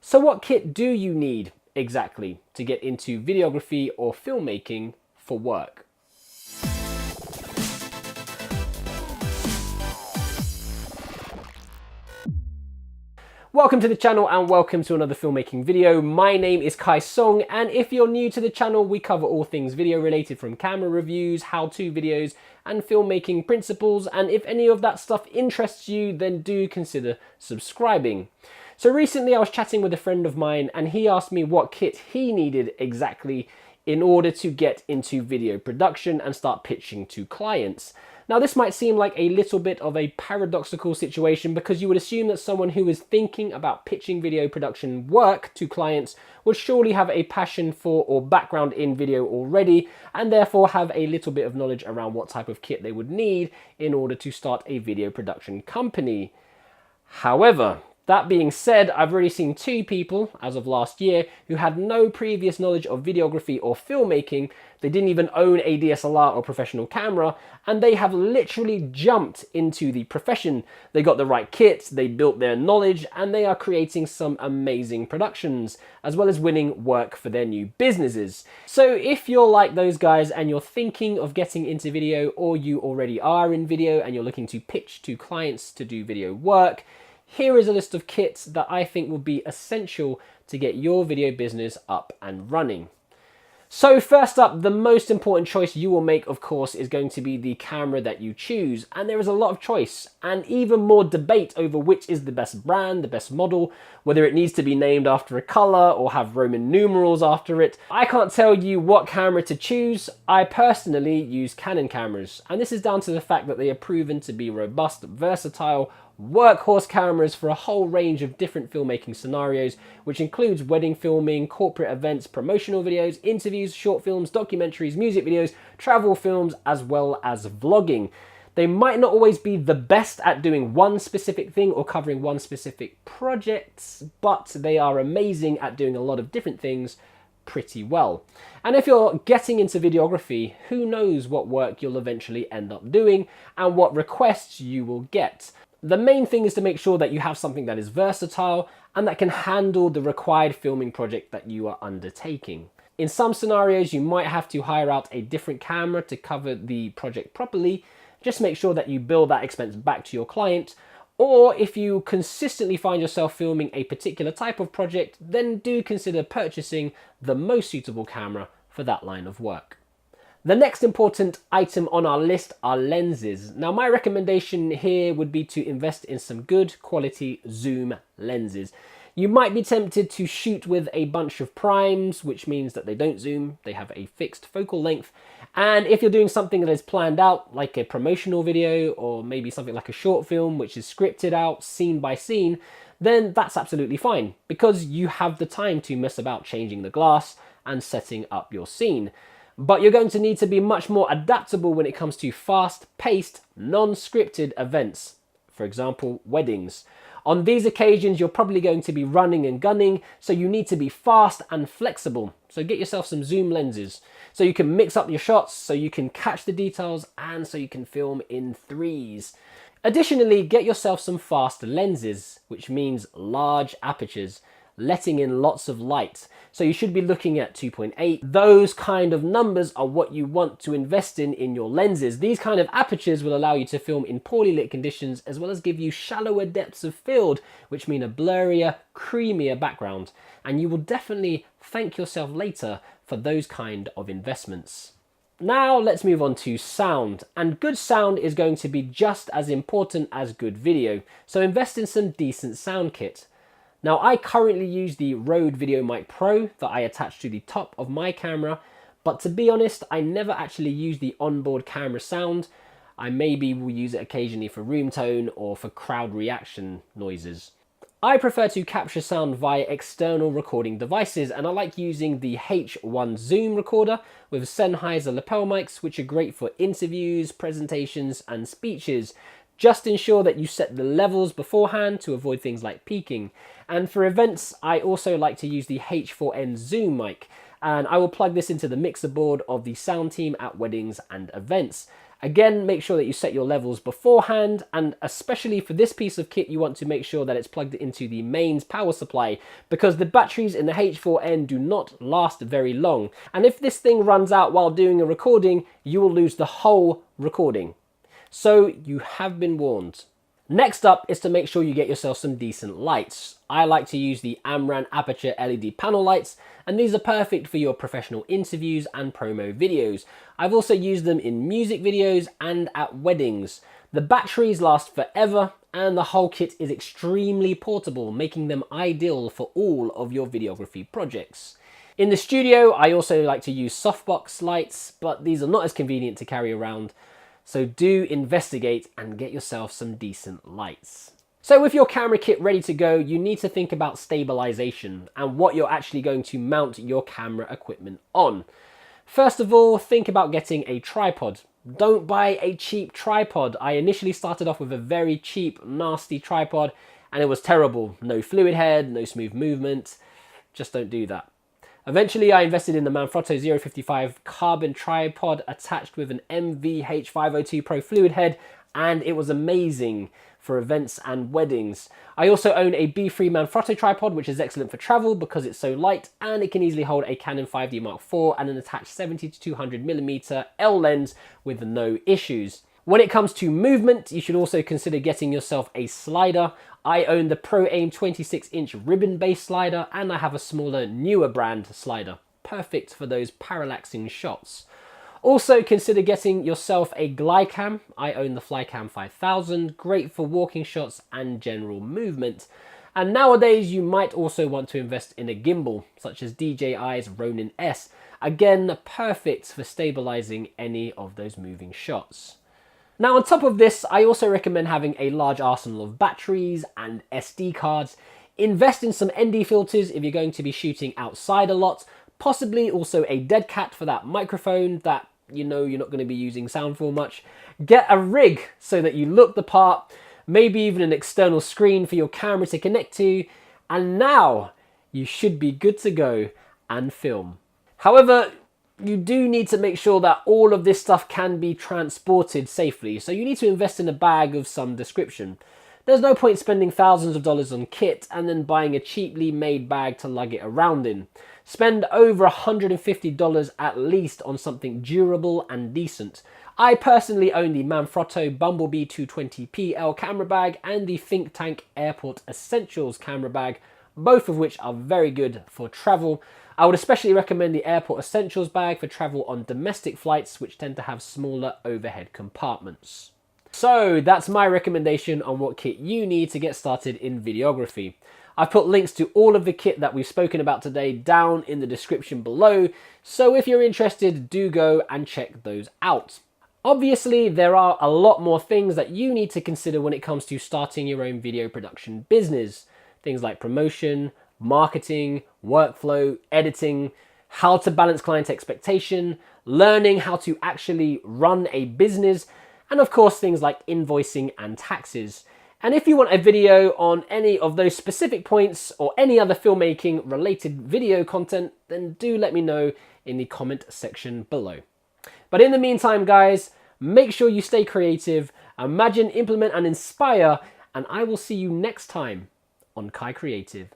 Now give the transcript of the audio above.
So what kit do you need exactly to get into videography or filmmaking for work? Welcome to the channel and welcome to another filmmaking video. My name is Kai Song, and if you're new to the channel, we cover all things video related, from camera reviews, how-to videos, and filmmaking principles. And if any of that stuff interests you, then do consider subscribing. So recently I was chatting with a friend of mine and he asked me what kit he needed exactly in order to get into video production and start pitching to clients. Now this might seem like a little bit of a paradoxical situation, because you would assume that someone who is thinking about pitching video production work to clients would surely have a passion for or background in video already, and therefore have a little bit of knowledge around what type of kit they would need in order to start a video production company. However, that being said, I've already seen two people as of last year who had no previous knowledge of videography or filmmaking. They didn't even own a DSLR or professional camera, and they have literally jumped into the profession. They got the right kit, they built their knowledge, and they are creating some amazing productions, as well as winning work for their new businesses. So if you're like those guys and you're thinking of getting into video, or you already are in video and you're looking to pitch to clients to do video work, here is a list of kits that I think will be essential to get your video business up and running. So first up, the most important choice you will make, of course, is going to be the camera that you choose. And there is a lot of choice and even more debate over which is the best brand, the best model, whether it needs to be named after a color or have Roman numerals after it. I can't tell you what camera to choose. I personally use Canon cameras, and this is down to the fact that they are proven to be robust, versatile, workhorse cameras for a whole range of different filmmaking scenarios, which includes wedding filming, corporate events, promotional videos, interviews, short films, documentaries, music videos, travel films, as well as vlogging. They might not always be the best at doing one specific thing or covering one specific project, but they are amazing at doing a lot of different things pretty well. And if you're getting into videography, who knows what work you'll eventually end up doing and what requests you will get. The main thing is to make sure that you have something that is versatile and that can handle the required filming project that you are undertaking. In some scenarios, you might have to hire out a different camera to cover the project properly. Just make sure that you bill that expense back to your client. Or if you consistently find yourself filming a particular type of project, then do consider purchasing the most suitable camera for that line of work. The next important item on our list are lenses. Now, my recommendation here would be to invest in some good quality zoom lenses. You might be tempted to shoot with a bunch of primes, which means that they don't zoom, they have a fixed focal length. And if you're doing something that is planned out, like a promotional video, or maybe something like a short film, which is scripted out scene by scene, then that's absolutely fine, because you have the time to mess about changing the glass and setting up your scene. But you're going to need to be much more adaptable when it comes to fast-paced, non-scripted events. For example, weddings. On these occasions, you're probably going to be running and gunning, so you need to be fast and flexible. So get yourself some zoom lenses, so you can mix up your shots, so you can catch the details, and so you can film in threes. Additionally, get yourself some fast lenses, which means large apertures, letting in lots of light. So you should be looking at 2.8. Those kind of numbers are what you want to invest in your lenses. These kind of apertures will allow you to film in poorly lit conditions, as well as give you shallower depths of field, which mean a blurrier, creamier background. And you will definitely thank yourself later for those kind of investments. Now let's move on to sound, and good sound is going to be just as important as good video. So invest in some decent sound kit. Now, I currently use the Rode VideoMic Pro that I attach to the top of my camera, but to be honest, I never actually use the onboard camera sound. I maybe will use it occasionally for room tone or for crowd reaction noises. I prefer to capture sound via external recording devices, and I like using the H1 Zoom recorder with Sennheiser lapel mics, which are great for interviews, presentations, and speeches. Just ensure that you set the levels beforehand to avoid things like peaking. And for events, I also like to use the H4n Zoom mic, and I will plug this into the mixer board of the sound team at weddings and events. Again, make sure that you set your levels beforehand, and especially for this piece of kit, you want to make sure that it's plugged into the mains power supply, because the batteries in the H4n do not last very long. And if this thing runs out while doing a recording, you will lose the whole recording. So you have been warned. Next up is to make sure you get yourself some decent lights. I like to use the Amran Aperture LED panel lights, and these are perfect for your professional interviews and promo videos. I've also used them in music videos and at weddings. The batteries last forever, and the whole kit is extremely portable, making them ideal for all of your videography projects. In the studio, I also like to use softbox lights, but these are not as convenient to carry around. So do investigate and get yourself some decent lights. So with your camera kit ready to go, you need to think about stabilization and what you're actually going to mount your camera equipment on. First of all, think about getting a tripod. Don't buy a cheap tripod. I initially started off with a very cheap, nasty tripod, and it was terrible. No fluid head, no smooth movement. Just don't do that. Eventually, I invested in the Manfrotto 055 carbon tripod attached with an MVH502 Pro fluid head, and it was amazing for events and weddings. I also own a B3 Manfrotto tripod, which is excellent for travel because it's so light and it can easily hold a Canon 5D Mark IV and an attached 70 to 200mm L lens with no issues. When it comes to movement, you should also consider getting yourself a slider. I own the Pro Aim 26-inch ribbon-based slider, and I have a smaller, newer brand slider. Perfect for those parallaxing shots. Also consider getting yourself a Glidecam. I own the Flycam 5000, great for walking shots and general movement. And nowadays you might also want to invest in a gimbal, such as DJI's Ronin S. Again, perfect for stabilizing any of those moving shots. Now on top of this, I also recommend having a large arsenal of batteries and SD cards. Invest in some ND filters if you're going to be shooting outside a lot, possibly also a dead cat for that microphone that you know you're not going to be using sound for much. Get a rig so that you look the part, maybe even an external screen for your camera to connect to, and now you should be good to go and film. However, you do need to make sure that all of this stuff can be transported safely, so you need to invest in a bag of some description. There's no point spending thousands of dollars on kit and then buying a cheaply made bag to lug it around in. Spend over $150 at least on something durable and decent. I personally own the Manfrotto Bumblebee 220PL camera bag and the Think Tank Airport Essentials camera bag, both of which are very good for travel. I would especially recommend the Airport Essentials bag for travel on domestic flights, which tend to have smaller overhead compartments. So that's my recommendation on what kit you need to get started in videography. I've put links to all of the kit that we've spoken about today down in the description below, so if you're interested, do go and check those out. Obviously, there are a lot more things that you need to consider when it comes to starting your own video production business. Things like promotion, marketing, workflow, editing, how to balance client expectation, learning how to actually run a business, and of course things like invoicing and taxes. And if you want a video on any of those specific points or any other filmmaking related video content, then do let me know in the comment section below. But in the meantime, guys, make sure you stay creative, imagine, implement, and inspire, and I will see you next time on Kai Creative.